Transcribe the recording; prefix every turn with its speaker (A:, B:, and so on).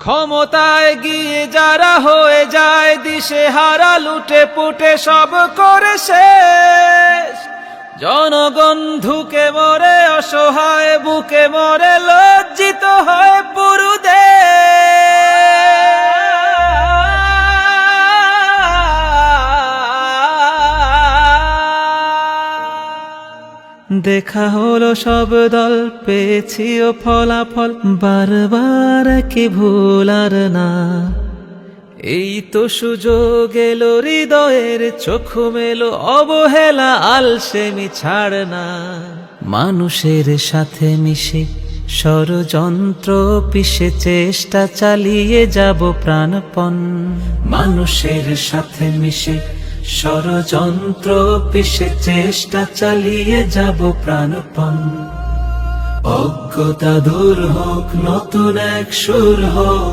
A: ক্ষমতায় গিয়ে যারা হয়ে যায় দিশেহারা, লুটে পুটে সব করে শেষ। জনগণ ধুকে মরে অসহায়, বুকে মরে লজ্জিত হয় পুরো দেশ। দেখা হলো সব দল, পেয়েছিও ফলাফল, বারবার কি ভুল আর না। এই তো সুযোগ এলো, হৃদয়ের চোখ মেলো, অবহেলা আলসেমি ছাড় না। মানুষের সাথে মিশে ষড়যন্ত্র পিষে চেষ্টা চালিয়ে যাব প্রাণপণ। মানুষের সাথে মিশে ষড়যন্ত্র পিষে চেষ্টা চালিয়ে যাব প্রাণপণ। অজ্ঞতা দূর হোক, নতুন এক সুর হোক।